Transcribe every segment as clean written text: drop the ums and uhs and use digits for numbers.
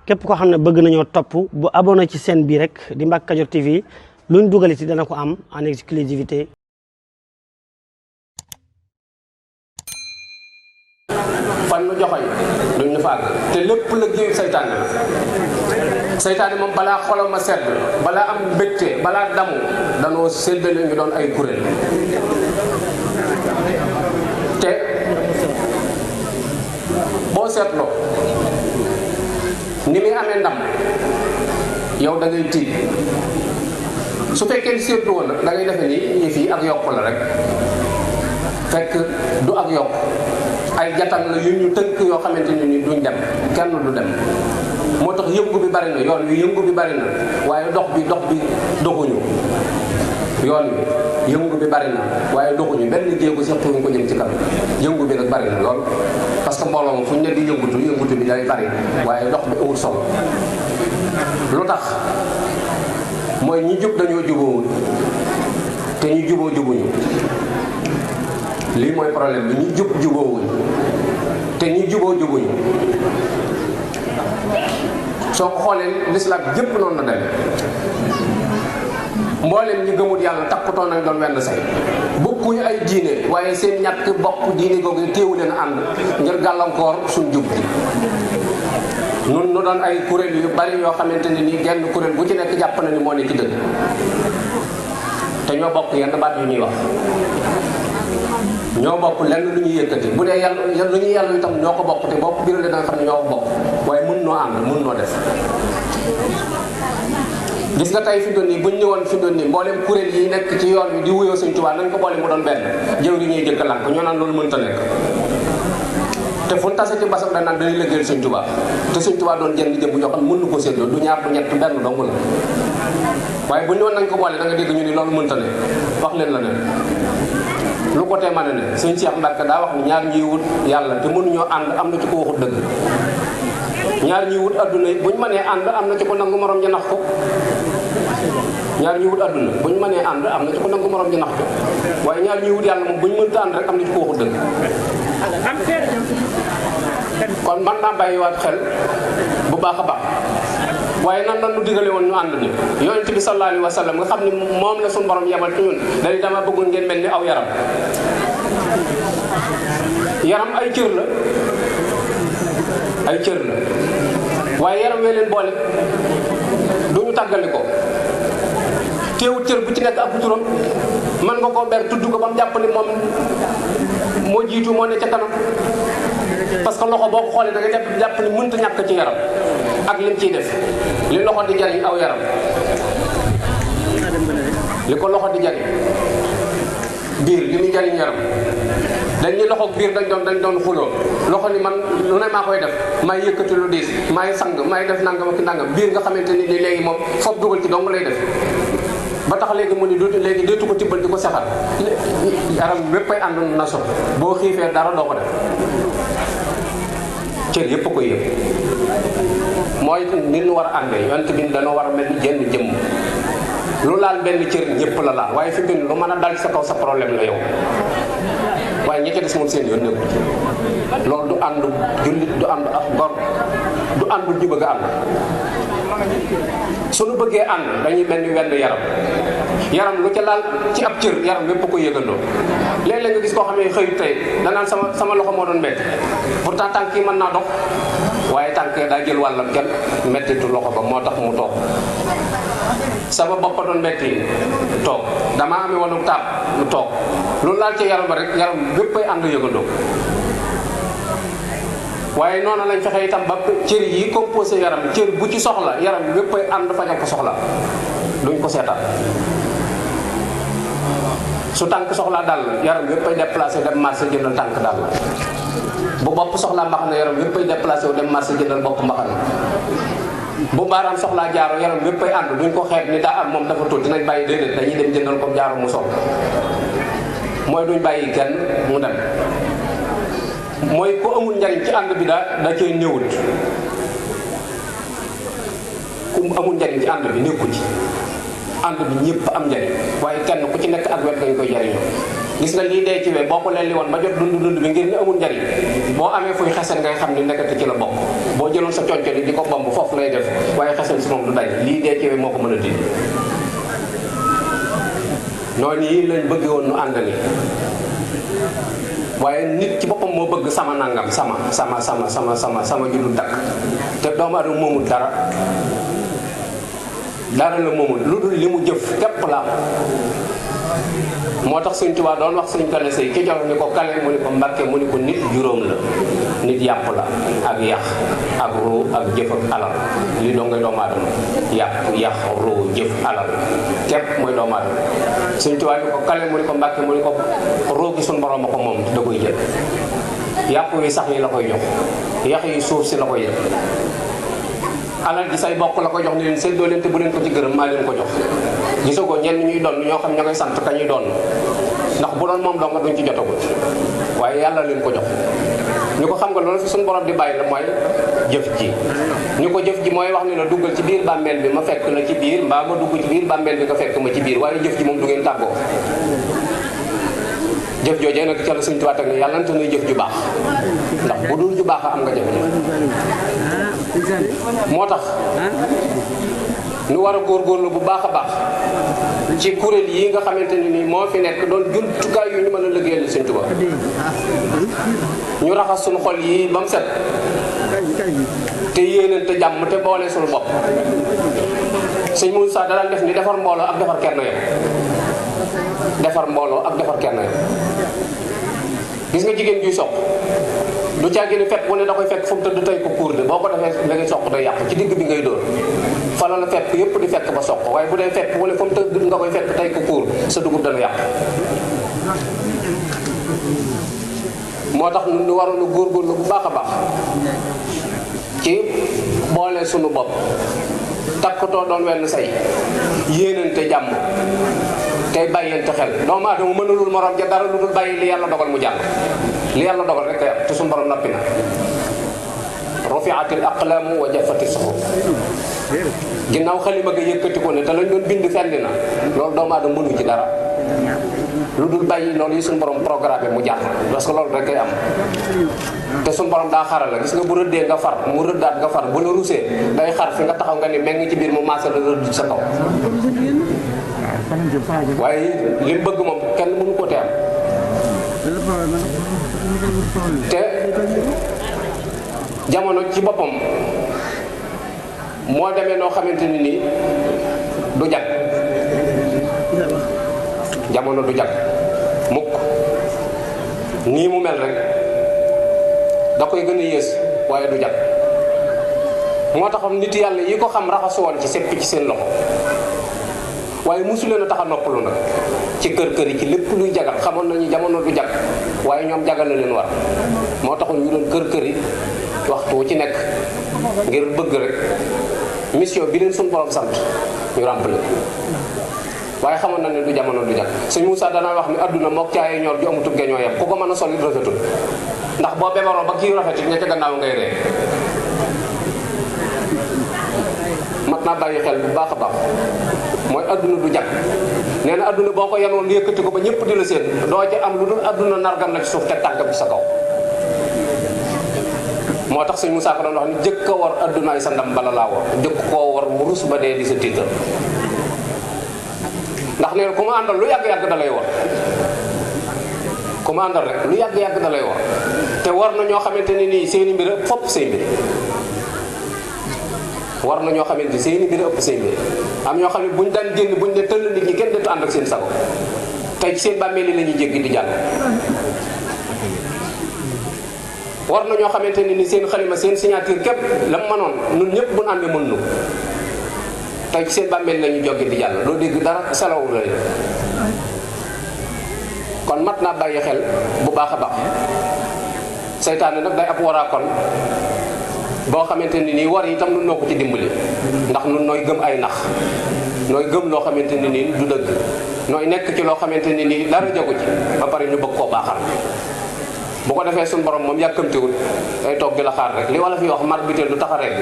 képp koo xam ne bëgg nañoo topp bu abonné ci chaîne bii rek di Mbacke Kadior TV luñ dugaliti dana ko am en exclusivité. fan nu joxoñ duñ ñu fàgg te lépp la géeyu saytaane la saytaane moom balaa xolam ma sedd balaa am mbégte balaa damu danoo séddale ñu doon ay kuréel te boo seetloo ni muy amee ndam yow da ngay tiit su fekkee seetlu woon nag da ngay defe ni yëf yi ak yokk la rek fekk du ak yokk ay jatan la yu ñu tënk yoo xamante ni duñ dem kenn du dem moo tax yëngu bi bari na yoon wi yëngu bi bari na waaye dox bi doxuñu yoon wi yëngu bi bari na waaye doxuñu benn jéego sax tuuñ ko jëm ci kanam yëngu bi nag bari na lool parce que mbooloo moom fu ñu ne di yëngutu bi day bari waaye dox bi amul solo lu tax mooy ñi jub dañoo jubóowul te ñu juboo jubuñu lii mooy problème bi ñu jub jubóowuñ te ñu juboo jubuñu soo ko xoolee lislaam jëpp noonu la dem mboolem ñi gëmut yàlla takkutoo nañ doon wenn say bokkuñu ay diine waaye seen ñàkk bokk diine googu téewu leen ànd ngir gàllankoor suñ jub bi nun nu doon ay kuréel yu bari yoo xamante ne nii genn kuréel bu ci nekk jàpp na ni moo ne ci dëgg te ñoo bokk yenn baat yu ñuy wax ñoo bokk lenn lu ñuy yëkkati bu dee yàlla lu ñuy yàlla itam ñoo ko bokk te bokk biir da nga xam ne ñoo ko bokk waaye mun noo ànd mun noo def gis nga tey fi doon nii buñ ñëwoon fi doon nii mboolem kuréel yi nekk ci yoon wi di wuyoo Sëñ Tuubaa nañ ko boole mu doon benn jëw li ñuy jëkk lànk ñoo naan loolu mënta nekk te fu ñu tase ci basam dañ naan dañuy liggéeyal Sëñ Tuubaa te Sëñ Tuubaa doon jënd jëm bu ñoo xam ne mën na ko séddoo du ñaar du ñett benn dong la waaye bu ñëwoon nañ ko boole da nga dégg ñu ni loolu mënta ne wax leen la ne lu ko tee ma ne Sëñ Cheikh Mbacke daa wax ni ñaar ñiy wut yàlla te mënuñoo ànd am na ci ko waxut dëgg ñaar ñiy wut adduna yi buñ mënee ànd am na ci ko nangu morom ja nax ko ñaar ñiy wut adduna buñ mënee ànd am na ci ko nangu morom ja nax ko waaye ñaar ñiy wut yàlla moom buñ mënta ànd rek am na ci ko waxut dëgg kon man naa bàyyiwaat xel bu baax a baax waaye nan la ñu digale woon ñu ànd ni yonent bi sallallahu alayhi wa sallam nga xam ni moom la suñu borom yebal ci ñun dañu dama bëggoon ngeen mel ni aw yaram yaram ay cër la waaye yaram wee leen boole duñu tàggali ko teewut cër bu ci nekk ak turam man nga koo ber tudd ko ba mu jàpp ni moom moo jiitu moo ne ca kanam parce que loxo boo ko xoolee da ngay jàpp ni mënta ñàkk ci yaram ak lim ciy def li loxo di jariñ aw yaram li ko loxo di jariñ biir li muy jariñ yaram dañ ni loxo biir dañ doon xuloo loxo ni man lu ne maa koy def maay yëkkati lu diis maay sang maay def nangam ak nangam biir nga xamante ni léegi moom foog dugal ci dong lay def ba tax léegi mu ni léegi dootu ko tibbal di ko saxal yaram méppay ànd na so boo xiifee dara doo ko def cër yëpp koy yëpp mooy ni ñu war a àndee yonent bi dañoo war a mel ni jenn jëmm lu laal benn cër ñëpp la laal waaye fi mu lu mën a dal sa kaw sa problème la yow waaye ñi ca des moom seen yoon nekku loolu du ànd jullit du ànd ak gor du ànd ñu bëgg a ànd suñu bëggee ànd dañuy mel ni wenn yaram lu ca laal ci ab cër yaram yépp ko yëgandoo léeg-léeg nga gis koo xam ne xëy tey danaan sama loxo moo doon metti pourtant tànk yi mën naa dox waaye tànk daa jël wàllam kenn mettitu loxo ba moo tax mu toog sama bopp doon metti toog damaa amee wàllu taab mu toog lu laal ci yaram ba rek yaram yépp ay ànd yëgandoo waaye noonu lañ fexe itam ba cër yi composé yaram cër bu ci soxla yaram yépp ay ànd fajal ko soxla duñ ko seetaan su tànk soxlaa dal yaram yépp ay déplacé dem marché jëndal tànk dal bu bopp soxlaa mbaxana yaram yépp ay déplacé wu dem marché jëndal bopp mbaxana bu baaraam soxlaa jaaro yaram yépp ay ànd duñ ko xeeb ni daa am moom dafa tuuti dinañ bàyyi déedéet dañuy dem jëndal ko jaaro mu sol mooy duñ bàyyi kenn mu dem mooy ku amul njariñ ci ànd bi da cee néewut ku amul njariñ ci ànd bi nekku ci ànd bi ñëpp am njariñ waaye kenn ku ci nekk ak wet gañ koy jariñoo gis nga lii dee ci we boo ko leen li woon ba jot dund bi ngir ni amul njariñ boo amee fuy xesen ngay xam ni nekkati ci la bokk boo jëloon sa conco li di ko bomb foofu lay def waaye xesen si moom du dañ lii dee ci we moo ko mën a dindi noonu yi lañ bëgg woon nu ànd ni waaye nit ci boppam moo bëgg sama nangam sama ju dul dakk te doomu aadama moomul dara la moomul lu dul li mu jëf képp la moo tax Sëñ Tuubaa doon wax Sëñ Gana Sëy ki jox ni ko kale mu ni ko Mbàkke mu ni ko nit juróom la nit yàpp la ak yax ak ruu ak jëf ak alal li doo ngay doomu aadama yàpp yax ruu jëf alal képp mooy doomu aadama Sëñ Tuubaa ni ko kale mu ni ko Mbàkke mu ni ko ruu gi suñu borom a ko moom da koy jël yàpp yi sax yi la koy jox yax yi suuf si la koy jël alal ji say bokk la ko jox ni leen seen doo leen te bu leen ko ci gërëm maa leen ko jox gisoo ko ñenn ñuy doon ñoo xam ña koy sant ka ñuy doon ndax bu doon moom dong nga duñ ci jotagul waaye yàlla leen ko jox ñu ko xam nga loolu fi suñu borom di bàyyi la mooy jëf ji ñu ko jëf ji mooy wax ni la duggal ci biir bàmmeel bi ma fekk la ci biir mbaa ma dugg ci biir bàmmeel bi nga fekk ma ci biir waaye jëf ji moom du ngeen tàggoo jëf joojee nag ca la Sëñ Tuubaa teg ne yàlla na jëf ju baax ndax bu dul ju baax am nga jafe-jafe moo tax nu war a góorgóorlu bu baax a baax ci kuréel yi nga xamante ne ni moo fi nekk doon jumtukaay yu ñu mën a liggéeyal Sëñ Tuubaa ñu raxas suñu xol yi ba mu set te yéenante jàmm te boole suñu bopp Sëñ Muusaa da daan def ni defar mbooloo ak defar kenn yam defar mbooloo ak defar kenn yam gis nga jigéen juy soq du caagi ni fekk bu ne da koy fekk fu mu tëdd tey ko kuur de boo ko defee da ngay soq day yàqu ci digg bi ngay dóor fa la fekk yëpp di fekk ba soq waaye bu dee fekk bu ne fu mu tëdd nga koy fekk tey ko kuur sa dugub dana yàqu moo tax ñun ñu waroon a góorgóorlu bu baax a baax ci boole sunu bopp takkatoo doon wenn say yéenante jàmm tey bàyyante xel doomu aadama mënulul morom ja dara lu dul bàyyi li yàlla dogal mu jàll li yàlla dogal rek a te suñu borom noppi na rufiatil aqlamu wa jaffati suhuf ginnaaw xalima ga yëkkati ko ne te lañ doon bind fenn na loolu doomu aadama mënu ci dara lu dul bàyyi loolu yi suñu borom programme mu jàll parce que loolu rek kay am te suñu borom daa xaral la gis nga bu rëddee nga far mu rëddaat nga far bu la rusee day xar fi nga taxaw nga ni meng ci biir mu maasa la rëdd sa kaw waaye li mu bëgg moom kenn mënu ko te am te jamono ci boppam moo demee noo xamante ni nii du jag jamono du jag mukk nii mu mel rek da koy gën a yées waaye du jag moo taxam nit yàlla yi ko xam raxasu woon ci seppi ci seen loxo waaye mosu leen a tax a noppalu nag ci kër yi ci lépp luy jagal xamoon nañu jamono du jag waaye ñoom jagal la leen war moo taxoon ñu doon kër yi waxtu wu ci nekk ngir bëgg rek mission bi leen suñu borom sant ñu remplir waaye xamoon na ne du jamono du jag Sëñ Moussa danaa wax ni adduna mook caaye ñor ju amutul geñoo yem ku ko mën a sol it rafetul ndax boo bebaroo ba kii rafetit ña ca gannaaw ngay ree mat naa bàyyi xel bu baax a baax mooy adduna du jag nee na adduna boo ko yenoon yëkkati ko ba ñëpp di la seen doo ca am lu dul adduna nargam na ci suuf te tànk bi sa kaw moo tax Sëñ Moussa ko doon wax ni jëkk a war addunaay sa ndam bala laa war jëkk koo war mu rus ba dee di sa tiital ndax nee na ku ma àndal lu yàgg-yàgg da lay war ku ma àndal rek lu yàgg-yàgg da lay war te war na ñoo xamante ni nii seeni mbir ëpp fopp say mbir war na ñoo xamante seeni mbir ëpp say mbir am ñoo xam ne buñ daan génn buñ ne tëll nit ñi kenn deetu ànd ak seen sago tey ci seen bàmmeel yi la ñuy jéggi di jàll war na ñoo xamante ni ni seen xalima seen signature képp la mu mënoon ñun ñëpp buñ àndee mën nu tey ci seen bàmmeel la ñu jóge di jàll doo dégg dara salawul la leen kon mat naa bàyyi xel bu baax a baax seytaane nag day ab waraakoon boo xamante ni nii war itam nun noo ko ci dimbali ndax nun nooy gëm ay nax nooy gëm loo xamante ni nii du dëgg nooy nekk ci loo xamante ni nii dara jagu ci ba pare ñu bëgg koo baaxal bu ko defee suñu borom moom yàkkamtiwul day toog di la xaar rek li wala fi wax mar biteel du tax a regg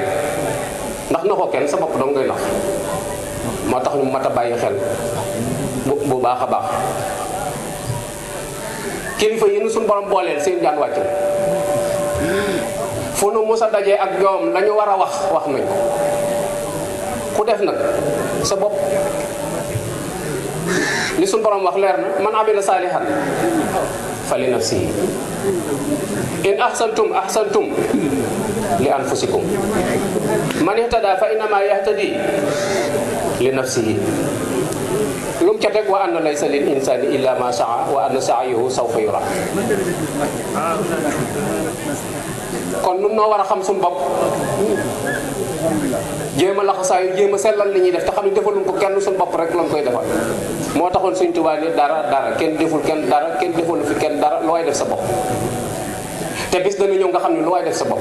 ndax na ko kenn sa bopp dong ngay nax moo tax ñu mat a bàyyi xel bu baax a baax kilifa yi nu suñu borom booleel seen jaan wàcc na fu nu mos a dajee ak ñoom la ñu war a wax nañ ko ku def nag sa bopp li suñu borom wax leer na man amila saalihan fa li nafsihi in ahsantum ahsantum li anfusikum man ihtada fa innama yahtadi li nafsihi lu mu ca teg wa anna laysa lil insani illa ma saa wa anna sa'yahu sawfa yura kon nun noo war a xam suñu bopp jéem a laxasaayu jéem a sellal li ñuy def te xam ne defaluñ ko kenn suñu bopp rek lañ koy defal moo taxoon Sëñ Tuubaa ne dara kenn deful kenn dara kenn defalu fi kenn dara lu waay def sa bopp te bis dana ñëw nga xam ne lu waay def sa bopp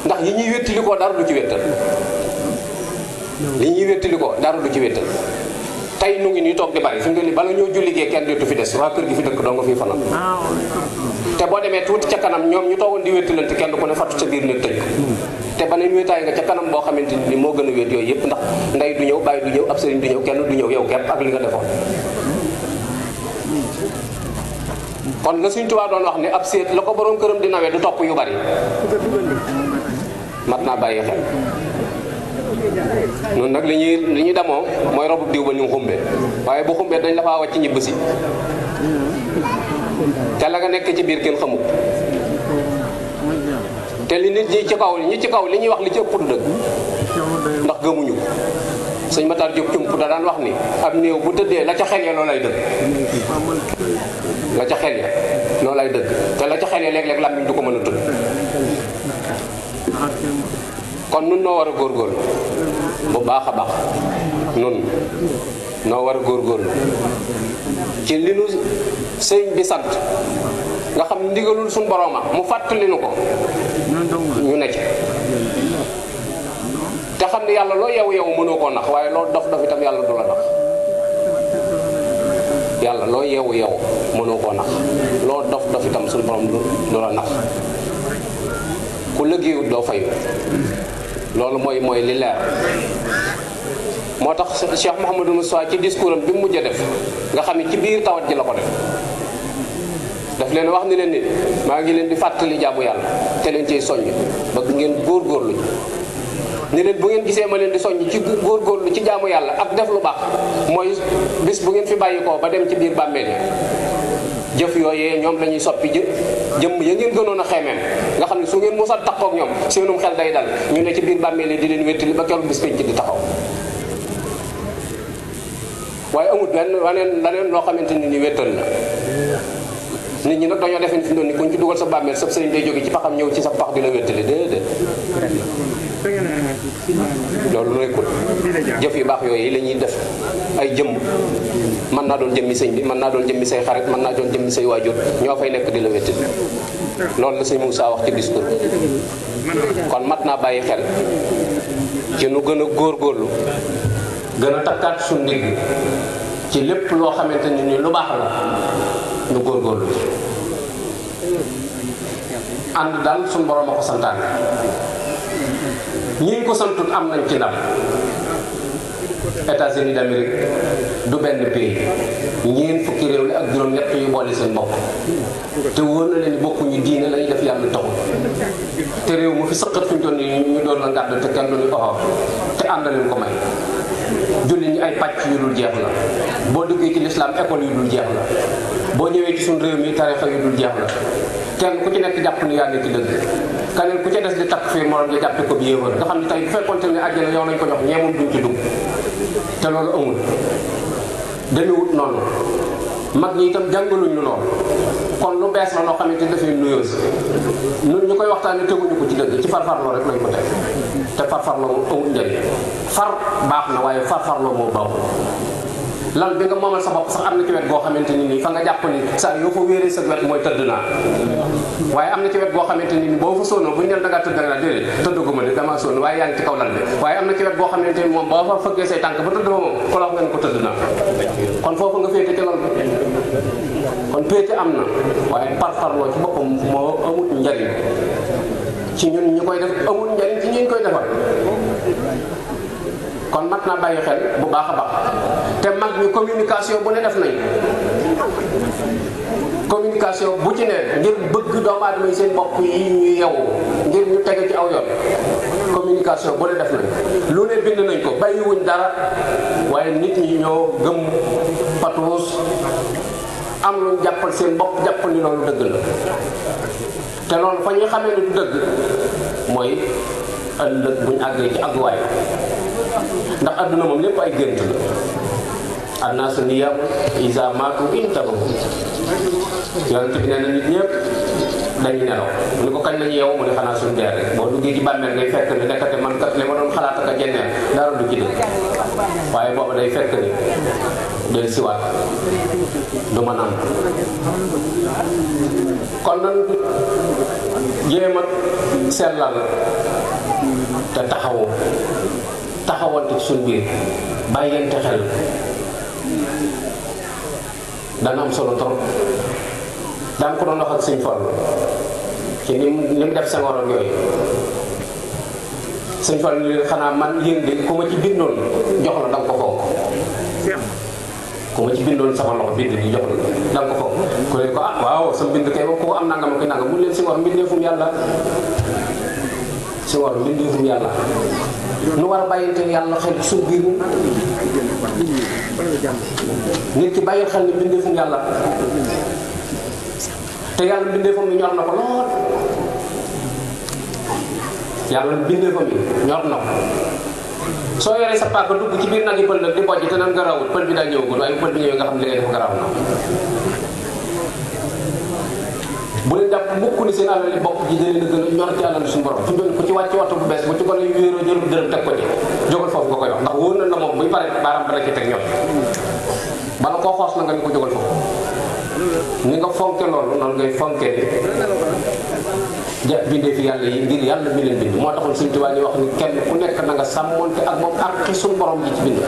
ndax yi ñuy wéttali ko dara du ci wéttal li ñuy wéttali ko dara du ci wéttal tey nu ngi nii toog di bari fi mu ne bala ñoo julligee kenn dootu fi des waa kër gi fi dëkk doo nga fii fanaan te boo demee tuuti ca kanam ñoom ñu toogoon di wéttalante kenn ku ne fattu ca biir nit tëj te beneen wéetaay nga ca kanam boo xamante ni moo gën a wéet yooyu yëpp ndax ndey du ñëw bàyyi du ñëw ab sëriñ du ñëw kenn du ñëw yow képp ak li nga defoon kon la Sëñ Tuubaa doon wax ne ab seet la ko borom këram di nawee du topp yu bari mat naa bàyyi xel noonu nag li ñuy demoo mooy robu diw ba ni mu xumbee waaye bu xumbee dañ la faa wàcc ñibb si te la nga nekk ci biir kenn xamul te li nit ñi ci kaw li ñuy wax li ci ëpp du dëgg ndax gëmuñu ko sëñ Matar Diop Cump da daan wax ni ab néew bu tëddee la ca xel ya loolay dëgg la ca xel ya loolay dëgg te la ca xel ya léeg-léeg làmmiñ du ko mën a tudd kon nun noo war a góorgóorlu bu baax a baax nun noo war a góorgóorlu ci li nu sëñ bi sant nga xam ne ndigalul suñu borooma mu fàttali nu ko ñu ne ci te xam ne yàlla loo yeewu mënoo koo nax waaye loo dof dof itam yàlla du la nax yàlla loo yeewu mënoo koo nax loo dof dof itam suñu borom du la nax ku liggéeyut doo fayu loolu mooy li leer moo tax Cheikh Mouhamadou Moussa ci discours am bi mu mujj a def nga xam ne ci biir tawat ji la ko def leen wax ni leen ni maa ngi leen di fàttali jaamu yàlla te leen ciy soññ ba ngeen góorgóorlu ni leen bu ngeen gisee ma leen di soññ ci góorgóorlu ci jaamu yàlla ak def lu baax mooy bis bu ngeen fi bàyyi ko ba dem ci biir bàmmeel yi jëf yooyee ñoom la ñuy soppi jëmm ya ngeen gënoon a xeemeem nga xam ne su ngeen mos a takkook ñoom seenum xel day dal ñu ne ci biir bàmmeel yi di leen wéttali ba keroog bis penc di taxaw waaye amul benn laneen loo xamante ni wéttal la nit ñi nag dañoo defe ni fi doon ni kuñ ci dugal sa bàmmeel sab sëriñ day jóge ci paxam ñëw ci sa pax di la wéttali déedéet loolu nekkul jëf yu baax yooyu la ñuy def ay jëmm mën naa doon jëmmi sëñ bi mën naa doon jëmmi say xarit mën naa doon jëmmi say waajur ñoo fay nekk di la wéttali loolu la sëñ Moussa wax ci discours kon mat naa bàyyi xel ci nu gën a góorgóorlu gën a takkaat suñu ndigg ci lépp loo xamante ni lu baax la nu góorgóorlu ànd daal suñu borom a ko santaane ñi ko santut am nañ ci ndam États-Unis d'Amérique du benn pays ñeen fukki réew la ak juróom-ñett yu boole seen bopp te wóor na leen bokkuñu diine lañuy def yàlla taxul te réew mu fi sëqat fi ñu toll nii ñu doon la ngàdd te kenn du ñu oxo te ànd leen ko may julli ñi ay pàcc yu dul jeex la boo duggee ci lislaam école yu dul jeex la boo ñëwee ci suñu réew mi tarixa yu dul jeex la kenn ku ci nekk jàpp ni yaa ngi ci dëgg keneen ku ci des di takk fii morom ja jàppe ko bi yéefar nga xam ne tey bu fekkoonte ne àjjana yow lañ ko jox ñeemum duñ ci dugg te loolu amul demewut noonu mag ñi itam jàngaluñ ñu lool kon lu bees la loo xamante ni dafay nuyoos ñun ñu koy waxtaanee teguñu ko ci dëgg ci farfarloo rek lañ ko teg te farfarloo moom amul njëriñ far baax na waaye farfarloo moo baaxul lal bi nga moomal sa bopp sax am na ci wet goo xamante ni nii fa nga jàpp ni saa yoo fa wéeree sa wet mooy tëdd naa waaye am na ci wet goo xamante ni boo fa sonnoo bu ñu leen da ngaa tëdd nga déedéet tëddaguma de damaa sonn waaye yaa ngi ci kaw lal bi waaye am na ci wet goo xamante ni moom boo fa fëggee say tànk ba tëdd moom ko la wax nga ne ko tëdd naa kon foofu nga féete ci lal bi kon péete am na waaye parparloo ci boppam moo amul njariñ ci ñun ñu koy def amul njariñ ci ñi ñu koy defal kon mat naa bàyyi xel bu baax a baax te mag ñu communication bu ne def nañ communication bu ci ne ngir bëgg doomu aadama yi seen bopp yi ñu yeewu ngir ñu tege ci aw yoon communication bu ne def nañ lu ne bind nañ ko bàyyiwuñ dara waaye nit ñi ñoo gëm patuus am luñ jàppal seen bopp jàppal ni loolu dëgg la te loolu fa ñu xamee ne du dëgg mooy ëllëg buñ àggee ci àgguwaay ndax adduna moom lépp ay gént la annaasu niyaam izaa maatu intabahu yonent bi nee na nit ñëpp dañuy nelaw mu ne ko kañ lañu yeewu mu ne xanaa suñu dee rek boo duggee ci bàmmeel ngay fekk ni nekkate man kat li ma doon xalaat ak a jenneel dara du ci dëgg waaye booba day fekk ni del siwaat du mën am kon nan jéem a sellal te taxawante ci suñ biir bàyyente xel dana am solo trop daan ko doon wax ak Sëñ Fallu ci ni mu def Senghor ak yooyu Sëñ Fallu ni xanaa man yéen de ku ma ci bindoon jox la danga ko fonk ku ma ci bindoon sama loxo bind di jox la danga ko fonk ku ne ko waaw sama bind kay ku am nangam ak nangam mu leen Senghor mbindeefum yàlla Senghor mbindeefum yàlla nu war a bàyyante yàlla xel suñ biir nit ki bàyyil xel ni mbindeefum yàlla te yàlla mbindeefam mi ñor na ko lool yàlla mbindeefam mi ñor na ko soo yoree sa paaka dugg ci biir nag yi pël nag di bojj te nan garawut pël bi daa ñëwagul waaye pël bi ñëwee nga xam ne li ngay def garaaw na bu leen jàpp mukk ni seen alal li bopp ji da leen a gën a ñor ci alal suñu borom fi mu ku ci wàcc waxtu bu bees bu ci gone yu wéeroo jël dërëm teg ko ci jógal foofu nga koy wax ndax wóor na la moom buy pare baaram ba la ci teg ñor bala koo xoos na nga ni ko jógal foofu ni nga fonke loolu noonu ngay fonke ni bindee fi yàlla yi ngir yàlla mi leen bind moo taxoon Sëñ Tuubaa ñu wax ni kenn ku nekk na nga sàmmonte ak moom ak xi suñu borom ji ci bind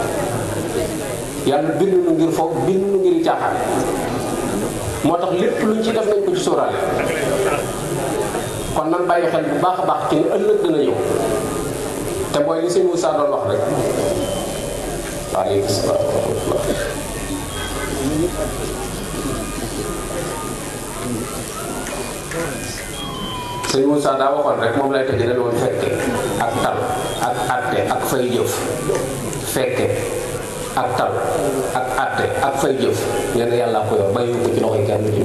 yàlla bind nu ngir foofu bind nu ngir caaxaan moo tax lépp luñ ci def nañ ko ci sóoraale kon nan bàyyi xel bu baax a baax ci ni ëllëg dina ñëw te mooy li Sëñ Moussa doon wax rek waaleykum salaam wa rahmatullah Sëñ Moussa daa waxoon rek moom lay tëjee dañu woon fekke ak tal ak atte ak fay jëf fekke ak tal ak atte ak fay jëf nee na yàlla ko yor bàyyi ko ci loxoy kenn ci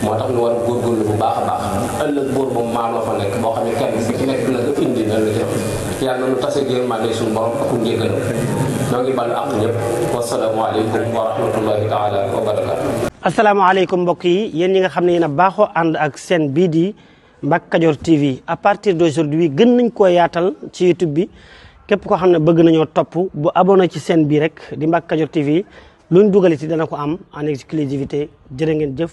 moo tax ñu war a góorgóorlu bu baax a baax ëllëg buur moom maanoo fa nekk boo xam ne kenn ku ci nekk la nga indi na la def yàlla nu tase géer maa day suñu borom ak njëggal ñoo ngi balu ak ñëpp wasalaamaaleykum wa rahmatullahi taala wa barakatu asalaamaaleykum mbokk yi yéen ñi nga xam ne yéen a baaxoo ànd ak seen bii di Mbacke Kadior TV à partir d'aujourd'hui gën nañ koo yaatal ci YouTube bi képp koo xam ne bëgg nañoo topp bu abonné ci seen bii rek di Mbacke Kadior TV luñ dugaliti dana ko am en exclusivité jërë ngeen jëf